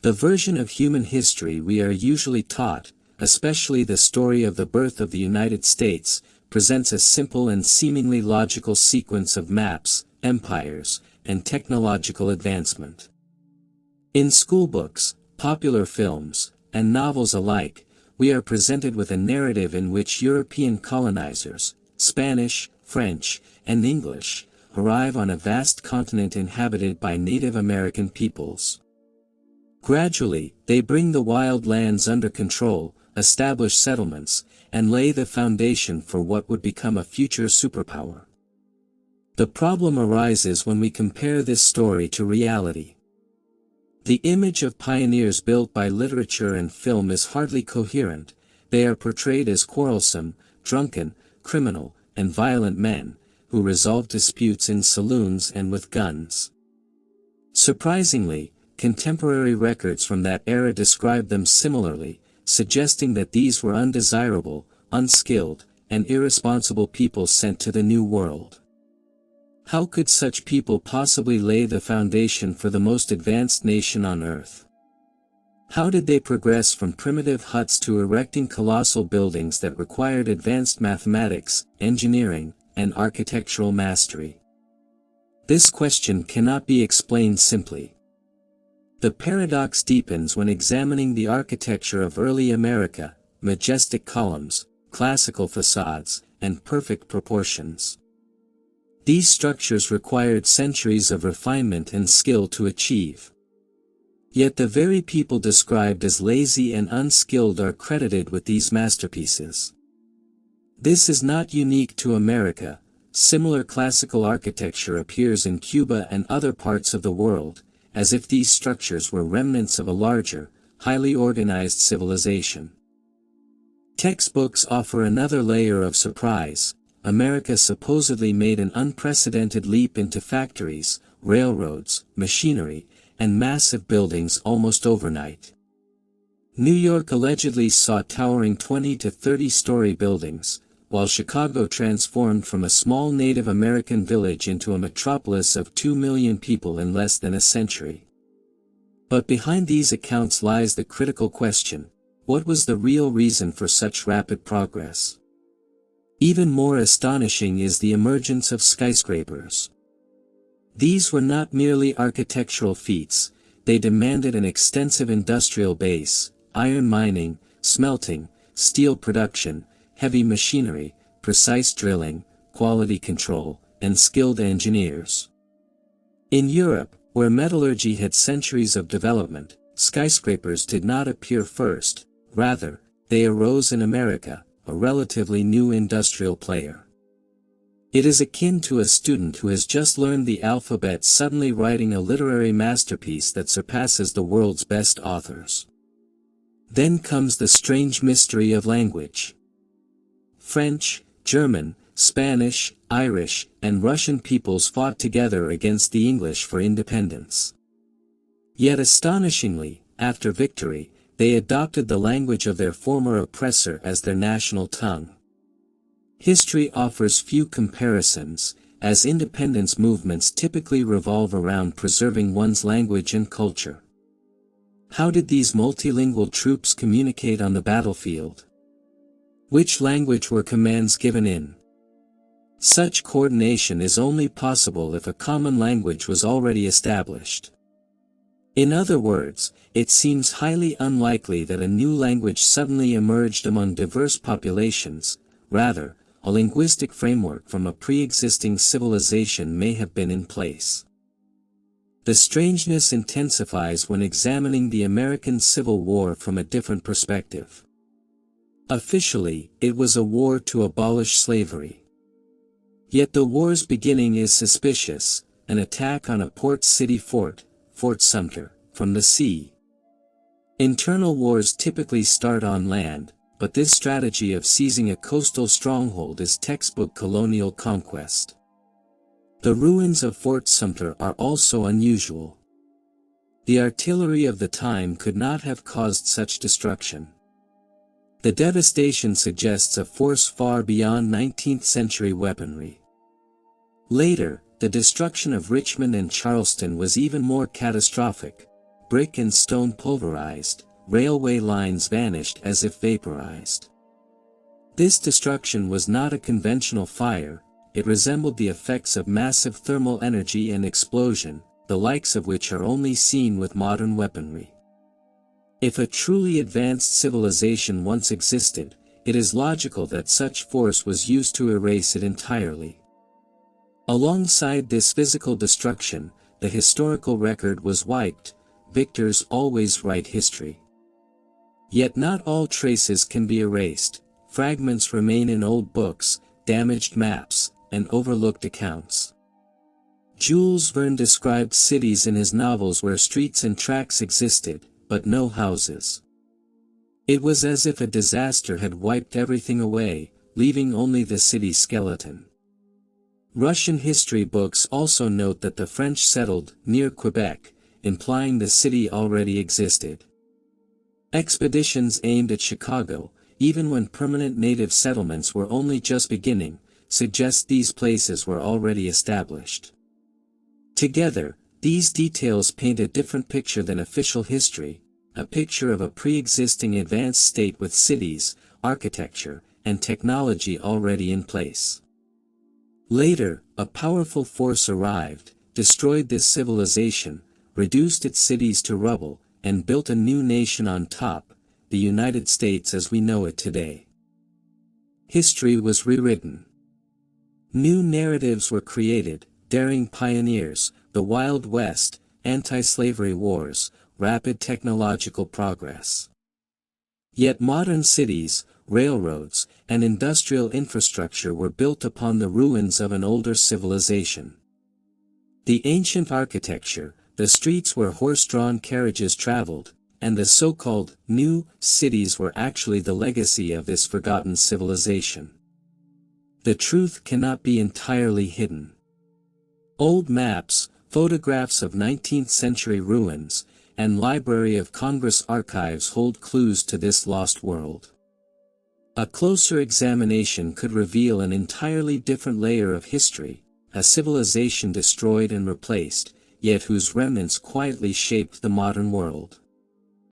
The version of human history we are usually taught, especially the story of the birth of the United States, presents a simple and seemingly logical sequence of maps, empires, and technological advancement. In schoolbooks, popular films, and novels alike, we are presented with a narrative in which European colonizers, Spanish, French, and English, arrive on a vast continent inhabited by Native American peoples. Gradually, they bring the wild lands under control, establish settlements, and lay the foundation for what would become a future superpower. The problem arises when we compare this story to reality. The image of pioneers built by literature and film is hardly coherent. They are portrayed as quarrelsome, drunken, criminal, and violent men, who resolve disputes in saloons and with guns. Surprisingly, contemporary records from that era describe them similarly, suggesting that these were undesirable, unskilled, and irresponsible people sent to the New World. How could such people possibly lay the foundation for the most advanced nation on Earth? How did they progress from primitive huts to erecting colossal buildings that required advanced mathematics, engineering, and architectural mastery? This question cannot be explained simply. The paradox deepens when examining the architecture of early America: majestic columns, classical facades, and perfect proportions. These structures required centuries of refinement and skill to achieve. Yet the very people described as lazy and unskilled are credited with these masterpieces. This is not unique to America. Similar classical architecture appears in Cuba and other parts of the world, as if these structures were remnants of a larger, highly organized civilization. Textbooks offer another layer of surprise. America supposedly made an unprecedented leap into factories, railroads, machinery, and massive buildings almost overnight. New York allegedly saw towering 20 to 30-story buildings, while Chicago transformed from a small Native American village into a metropolis of 2 million people in less than a century. But behind these accounts lies the critical question: what was the real reason for such rapid progress? Even more astonishing is the emergence of skyscrapers. These were not merely architectural feats, they demanded an extensive industrial base: iron mining, smelting, steel production, heavy machinery, precise drilling, quality control, and skilled engineers. In Europe, where metallurgy had centuries of development, skyscrapers did not appear first. Rather, they arose in America, a relatively new industrial player. It is akin to a student who has just learned the alphabet suddenly writing a literary masterpiece that surpasses the world's best authors. Then comes the strange mystery of language. French, German, Spanish, Irish, and Russian peoples fought together against the English for independence. Yet astonishingly, after victory, they adopted the language of their former oppressor as their national tongue. History offers few comparisons, as independence movements typically revolve around preserving one's language and culture. How did these multilingual troops communicate on the battlefield? Which language were commands given in? Such coordination is only possible if a common language was already established. In other words, it seems highly unlikely that a new language suddenly emerged among diverse populations. Rather, a linguistic framework from a pre-existing civilization may have been in place. The strangeness intensifies when examining the American Civil War from a different perspective. Officially, it was a war to abolish slavery. Yet the war's beginning is suspicious: an attack on a port city fort, Fort Sumter, from the sea. Internal wars typically start on land, but this strategy of seizing a coastal stronghold is textbook colonial conquest. The ruins of Fort Sumter are also unusual. The artillery of the time could not have caused such destruction. The devastation suggests a force far beyond 19th-century weaponry. Later, the destruction of Richmond and Charleston was even more catastrophic. brick and stone pulverized, railway lines vanished as if vaporized. This destruction was not a conventional fire, it resembled the effects of massive thermal energy and explosion, the likes of which are only seen with modern weaponry. If a truly advanced civilization once existed, it is logical that such force was used to erase it entirely. Alongside this physical destruction, the historical record was wiped. Victors always write history. Yet not all traces can be erased. Fragments remain in old books, damaged maps, and overlooked accounts. Jules Verne described cities in his novels where streets and tracks existed, but no houses. It was as if a disaster had wiped everything away, leaving only the city skeleton. Russian history books also note that the French settled near Quebec, implying the city already existed. Expeditions aimed at Chicago, even when permanent native settlements were only just beginning, suggest these places were already established. Together, these details paint a different picture than official history, a picture of a pre-existing advanced state with cities, architecture, and technology already in place. Later, a powerful force arrived, destroyed this civilization, reduced its cities to rubble, and built a new nation on top, the United States as we know it today. History was rewritten. New narratives were created, daring pioneers, the Wild West, anti-slavery wars, rapid technological progress. Yet modern cities, railroads, and industrial infrastructure were built upon the ruins of an older civilization. The ancient architecture, the streets where horse-drawn carriages traveled, and the so-called new cities were actually the legacy of this forgotten civilization. The truth cannot be entirely hidden. Old maps, photographs of 19th-century ruins, and Library of Congress archives hold clues to this lost world. A closer examination could reveal an entirely different layer of history, a civilization destroyed and replaced, yet whose remnants quietly shaped the modern world.